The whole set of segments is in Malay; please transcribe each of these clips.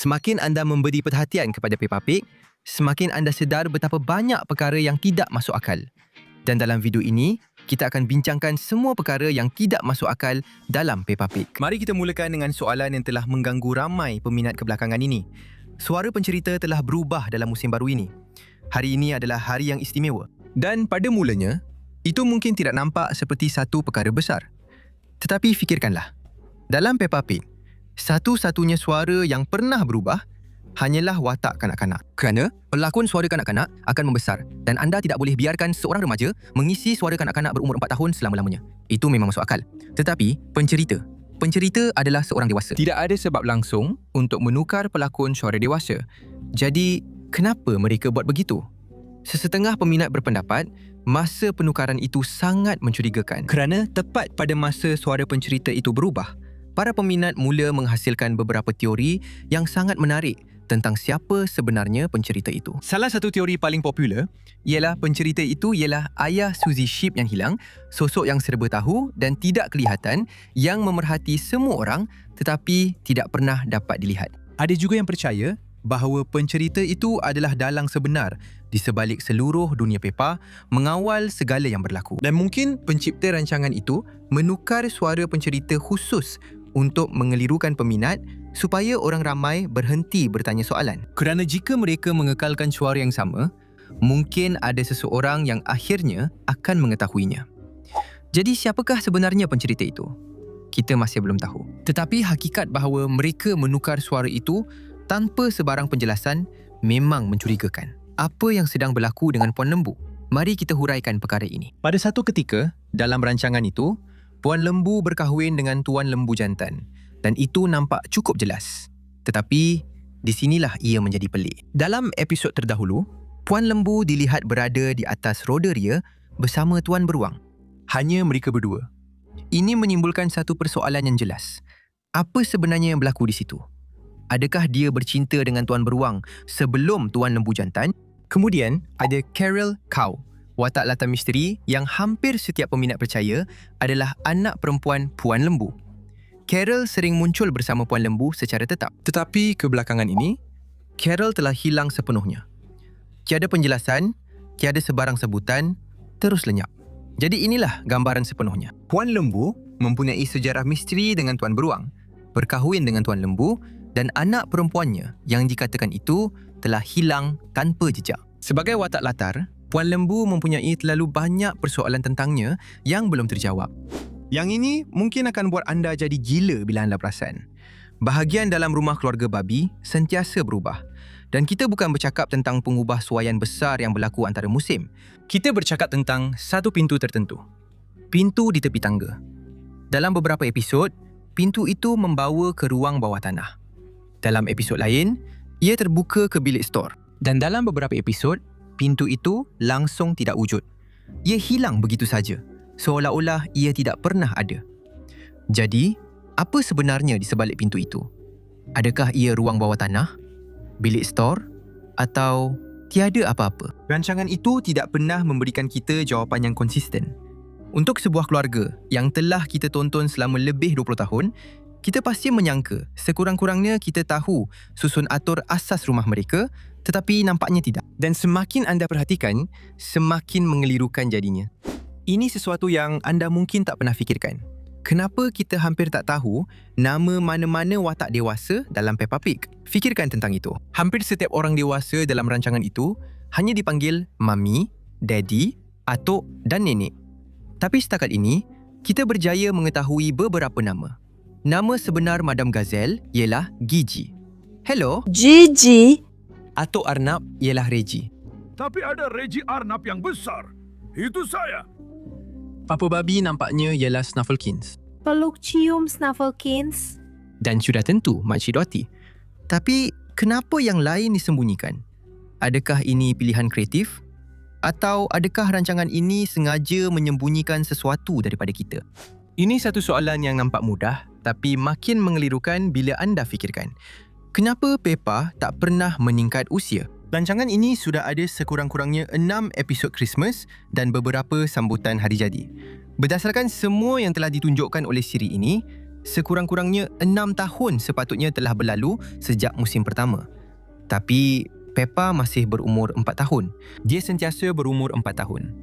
Semakin anda memberi perhatian kepada Peppa Pig, semakin anda sedar betapa banyak perkara yang tidak masuk akal. Dan dalam video ini, kita akan bincangkan semua perkara yang tidak masuk akal dalam Peppa Pig. Mari kita mulakan dengan soalan yang telah mengganggu ramai peminat kebelakangan ini. Suara pencerita telah berubah dalam musim baru ini. Hari ini adalah hari yang istimewa. Dan pada mulanya, itu mungkin tidak nampak seperti satu perkara besar. Tetapi fikirkanlah, dalam Peppa Pig, satu-satunya suara yang pernah berubah hanyalah watak kanak-kanak. Kerana pelakon suara kanak-kanak akan membesar dan anda tidak boleh biarkan seorang remaja mengisi suara kanak-kanak berumur 4 tahun selama-lamanya. Itu memang masuk akal. Tetapi pencerita adalah seorang dewasa. Tidak ada sebab langsung untuk menukar pelakon suara dewasa. Jadi, kenapa mereka buat begitu? Sesetengah peminat berpendapat masa penukaran itu sangat mencurigakan. Kerana tepat pada masa suara pencerita itu berubah, para peminat mula menghasilkan beberapa teori yang sangat menarik tentang siapa sebenarnya pencerita itu. Salah satu teori paling popular ialah pencerita itu ialah ayah Suzy Sheep yang hilang, sosok yang serba tahu dan tidak kelihatan yang memerhati semua orang tetapi tidak pernah dapat dilihat. Ada juga yang percaya bahawa pencerita itu adalah dalang sebenar di sebalik seluruh dunia Peppa mengawal segala yang berlaku. Dan mungkin pencipta rancangan itu menukar suara pencerita khusus untuk mengelirukan peminat supaya orang ramai berhenti bertanya soalan. Kerana jika mereka mengekalkan suara yang sama, mungkin ada seseorang yang akhirnya akan mengetahuinya. Jadi siapakah sebenarnya pencerita itu? Kita masih belum tahu. Tetapi hakikat bahawa mereka menukar suara itu tanpa sebarang penjelasan memang mencurigakan. Apa yang sedang berlaku dengan Puan Lembu? Mari kita huraikan perkara ini. Pada satu ketika, dalam rancangan itu, Puan Lembu berkahwin dengan Tuan Lembu Jantan dan itu nampak cukup jelas. Tetapi, di sinilah ia menjadi pelik. Dalam episod terdahulu, Puan Lembu dilihat berada di atas roda ria bersama Tuan Beruang. Hanya mereka berdua. Ini menimbulkan satu persoalan yang jelas. Apa sebenarnya yang berlaku di situ? Adakah dia bercinta dengan Tuan Beruang sebelum Tuan Lembu Jantan? Kemudian, ada Carol Cow, watak latar misteri yang hampir setiap peminat percaya adalah anak perempuan Puan Lembu. Carol sering muncul bersama Puan Lembu secara tetap. Tetapi kebelakangan ini, Carol telah hilang sepenuhnya. Tiada penjelasan, tiada sebarang sebutan, terus lenyap. Jadi inilah gambaran sepenuhnya. Puan Lembu mempunyai sejarah misteri dengan Tuan Beruang, berkahwin dengan Tuan Lembu dan anak perempuannya yang dikatakan itu telah hilang tanpa jejak. Sebagai watak latar, Puan Lembu mempunyai terlalu banyak persoalan tentangnya yang belum terjawab. Yang ini mungkin akan buat anda jadi gila bila anda perasan. Bahagian dalam rumah keluarga babi sentiasa berubah. Dan kita bukan bercakap tentang pengubah suaian besar yang berlaku antara musim. Kita bercakap tentang satu pintu tertentu. Pintu di tepi tangga. Dalam beberapa episod, pintu itu membawa ke ruang bawah tanah. Dalam episod lain, ia terbuka ke bilik stor. Dan dalam beberapa episod, pintu itu langsung tidak wujud. Ia hilang begitu saja, seolah-olah ia tidak pernah ada. Jadi, apa sebenarnya di sebalik pintu itu? Adakah ia ruang bawah tanah, bilik stor, atau tiada apa-apa? Rancangan itu tidak pernah memberikan kita jawapan yang konsisten. Untuk sebuah keluarga yang telah kita tonton selama lebih 20 tahun, kita pasti menyangka sekurang-kurangnya kita tahu susun atur asas rumah mereka, tetapi nampaknya tidak. Dan semakin anda perhatikan, semakin mengelirukan jadinya. Ini sesuatu yang anda mungkin tak pernah fikirkan. Kenapa kita hampir tak tahu nama mana-mana watak dewasa dalam Peppa Pig? Fikirkan tentang itu. Hampir setiap orang dewasa dalam rancangan itu hanya dipanggil Mami, Daddy, Atuk dan Nenek. Tapi setakat ini, kita berjaya mengetahui beberapa nama. Nama sebenar Madam Gazelle ialah Gigi. Hello. Gigi. Atuk Arnab ialah Reggie. Tapi ada Reggie Arnab yang besar. Itu saya. Papa Babi nampaknya ialah Snufflekins. Peluk cium Snufflekins. Dan sudah tentu Makcik Dotty. Tapi kenapa yang lain disembunyikan? Adakah ini pilihan kreatif? Atau adakah rancangan ini sengaja menyembunyikan sesuatu daripada kita? Ini satu soalan yang nampak mudah tapi makin mengelirukan bila anda fikirkan. Kenapa Peppa tak pernah meningkat usia? Rancangan ini sudah ada sekurang-kurangnya 6 episod Christmas dan beberapa sambutan hari jadi. Berdasarkan semua yang telah ditunjukkan oleh siri ini, Sekurang-kurangnya 6 tahun sepatutnya telah berlalu sejak musim pertama. Tapi Peppa masih berumur 4 tahun. Dia sentiasa berumur 4 tahun.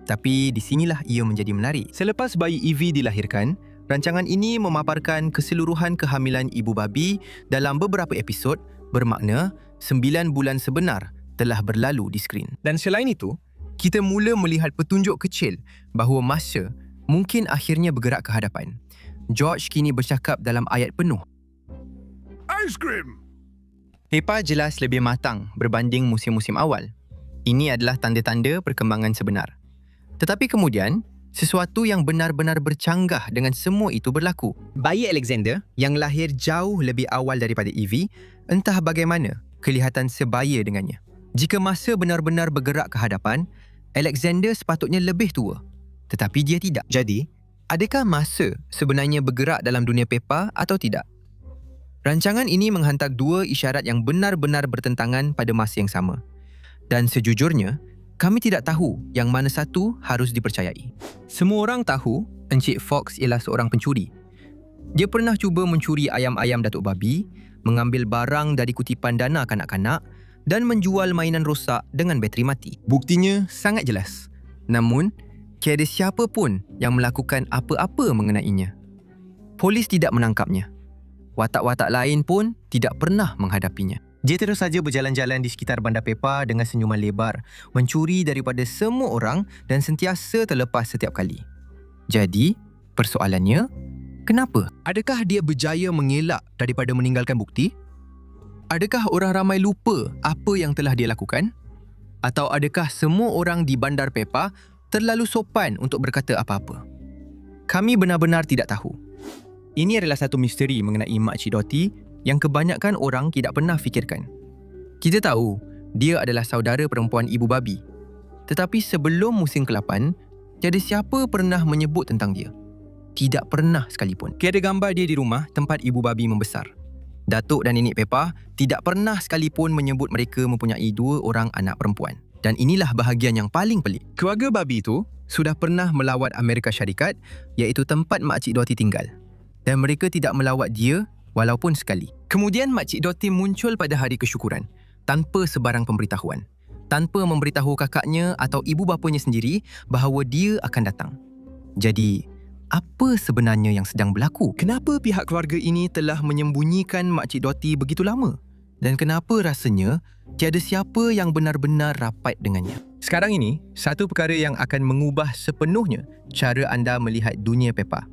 Tapi di sinilah ia menjadi menarik. Selepas bayi Evie dilahirkan, rancangan ini memaparkan keseluruhan kehamilan ibu babi dalam beberapa episod, bermakna 9 bulan sebenar telah berlalu di skrin. Dan selain itu, kita mula melihat petunjuk kecil bahawa masa mungkin akhirnya bergerak ke hadapan. George kini bercakap dalam ayat penuh. Ice cream! Peppa jelas lebih matang berbanding musim-musim awal. Ini adalah tanda-tanda perkembangan sebenar. Tetapi kemudian, sesuatu yang benar-benar bercanggah dengan semua itu berlaku. Bayi Alexander yang lahir jauh lebih awal daripada Evie, entah bagaimana kelihatan sebaya dengannya. Jika masa benar-benar bergerak ke hadapan, Alexander sepatutnya lebih tua. Tetapi dia tidak. Jadi, adakah masa sebenarnya bergerak dalam dunia Peppa atau tidak? Rancangan ini menghantar 2 isyarat yang benar-benar bertentangan pada masa yang sama. Dan sejujurnya, kami tidak tahu yang mana satu harus dipercayai. Semua orang tahu Encik Fox ialah seorang pencuri. Dia pernah cuba mencuri ayam-ayam Datuk Babi, mengambil barang dari kutipan dana kanak-kanak dan menjual mainan rosak dengan bateri mati. Buktinya sangat jelas. Namun, tiada siapa pun yang melakukan apa-apa mengenainya. Polis tidak menangkapnya. Watak-watak lain pun tidak pernah menghadapinya. Dia terus saja berjalan-jalan di sekitar bandar Peppa dengan senyuman lebar, mencuri daripada semua orang dan sentiasa terlepas setiap kali. Jadi, persoalannya, kenapa? Adakah dia berjaya mengelak daripada meninggalkan bukti? Adakah orang ramai lupa apa yang telah dia lakukan? Atau adakah semua orang di bandar Peppa terlalu sopan untuk berkata apa-apa? Kami benar-benar tidak tahu. Ini adalah satu misteri mengenai Makcik Dotty yang kebanyakan orang tidak pernah fikirkan. Kita tahu dia adalah saudara perempuan ibu babi. Tetapi sebelum musim ke-8, tiada siapa pernah menyebut tentang dia. Tidak pernah sekalipun. Tiada gambar dia di rumah tempat ibu babi membesar. Datuk dan Nenek Peppa tidak pernah sekalipun menyebut mereka mempunyai 2 orang anak perempuan. Dan inilah bahagian yang paling pelik. Keluarga babi itu sudah pernah melawat Amerika Syarikat, iaitu tempat Makcik Dotty tinggal. Dan mereka tidak melawat dia walaupun sekali. Kemudian Makcik Dotty muncul pada hari kesyukuran tanpa sebarang pemberitahuan. Tanpa memberitahu kakaknya atau ibu bapanya sendiri bahawa dia akan datang. Jadi, apa sebenarnya yang sedang berlaku? Kenapa pihak keluarga ini telah menyembunyikan Makcik Dotty begitu lama? Dan kenapa rasanya tiada siapa yang benar-benar rapat dengannya? Sekarang ini, satu perkara yang akan mengubah sepenuhnya cara anda melihat dunia Peppa.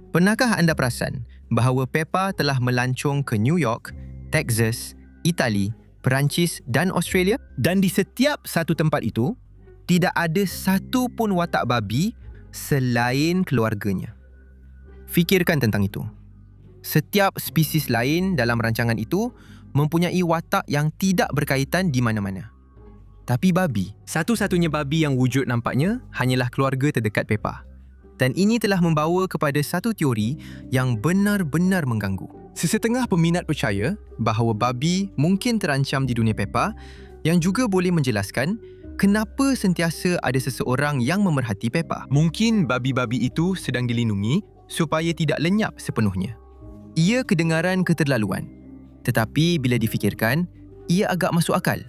Pernahkah anda perasan bahawa Peppa telah melancong ke New York, Texas, Itali, Perancis dan Australia? Dan di setiap satu tempat itu, tidak ada satu pun watak babi selain keluarganya. Fikirkan tentang itu. Setiap spesies lain dalam rancangan itu mempunyai watak yang tidak berkaitan di mana-mana. Tapi babi, satu-satunya babi yang wujud nampaknya hanyalah keluarga terdekat Peppa. Dan ini telah membawa kepada satu teori yang benar-benar mengganggu. Sesetengah peminat percaya bahawa babi mungkin terancam di dunia Peppa, yang juga boleh menjelaskan kenapa sentiasa ada seseorang yang memerhati Peppa. Mungkin babi-babi itu sedang dilindungi supaya tidak lenyap sepenuhnya. Ia kedengaran keterlaluan. Tetapi bila difikirkan, ia agak masuk akal.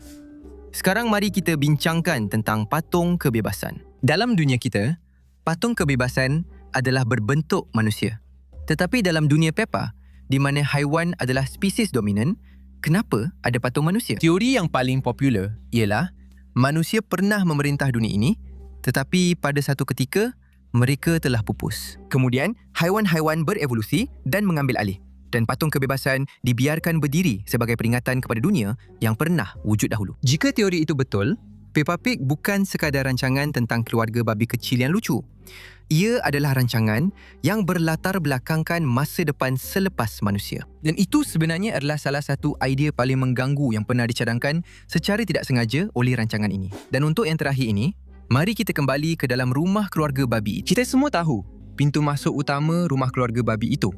Sekarang mari kita bincangkan tentang patung kebebasan. Dalam dunia kita, patung kebebasan adalah berbentuk manusia. Tetapi dalam dunia Peppa, di mana haiwan adalah spesies dominan, kenapa ada patung manusia? Teori yang paling popular ialah manusia pernah memerintah dunia ini, tetapi pada satu ketika, mereka telah pupus. Kemudian, haiwan-haiwan berevolusi dan mengambil alih. Dan patung kebebasan dibiarkan berdiri sebagai peringatan kepada dunia yang pernah wujud dahulu. Jika teori itu betul, Peppa Pig bukan sekadar rancangan tentang keluarga babi kecil yang lucu. Ia adalah rancangan yang berlatar belakangkan masa depan selepas manusia. Dan itu sebenarnya adalah salah satu idea paling mengganggu yang pernah dicadangkan secara tidak sengaja oleh rancangan ini. Dan untuk yang terakhir ini, mari kita kembali ke dalam rumah keluarga babi. Kita semua tahu pintu masuk utama rumah keluarga babi itu.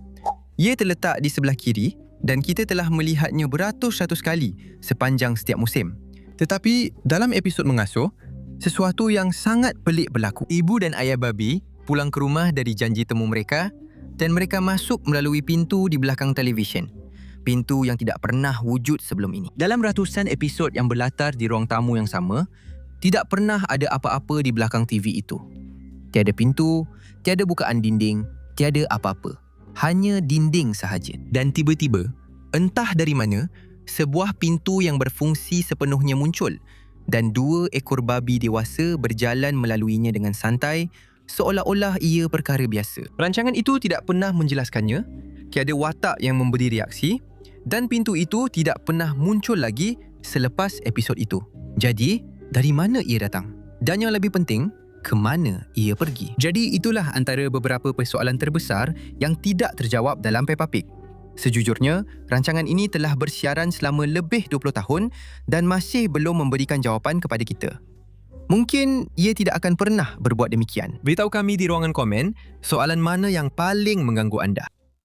Ia terletak di sebelah kiri dan kita telah melihatnya beratus-ratus kali sepanjang setiap musim. Tetapi dalam episod mengasuh, sesuatu yang sangat pelik berlaku. Ibu dan ayah babi pulang ke rumah dari janji temu mereka, dan mereka masuk melalui pintu di belakang televisyen. Pintu yang tidak pernah wujud sebelum ini. Dalam ratusan episod yang berlatar di ruang tamu yang sama, tidak pernah ada apa-apa di belakang TV itu. Tiada pintu, tiada bukaan dinding, tiada apa-apa. Hanya dinding sahaja. Dan tiba-tiba, entah dari mana, sebuah pintu yang berfungsi sepenuhnya muncul dan 2 ekor babi dewasa berjalan melaluinya dengan santai, seolah-olah ia perkara biasa. Rancangan itu tidak pernah menjelaskannya, tiada watak yang memberi reaksi dan pintu itu tidak pernah muncul lagi selepas episod itu. Jadi, dari mana ia datang? Dan yang lebih penting, ke mana ia pergi? Jadi itulah antara beberapa persoalan terbesar yang tidak terjawab dalam Peppa Pig. Sejujurnya, rancangan ini telah bersiaran selama lebih 20 tahun dan masih belum memberikan jawapan kepada kita. Mungkin ia tidak akan pernah berbuat demikian. Beritahu kami di ruangan komen soalan mana yang paling mengganggu anda.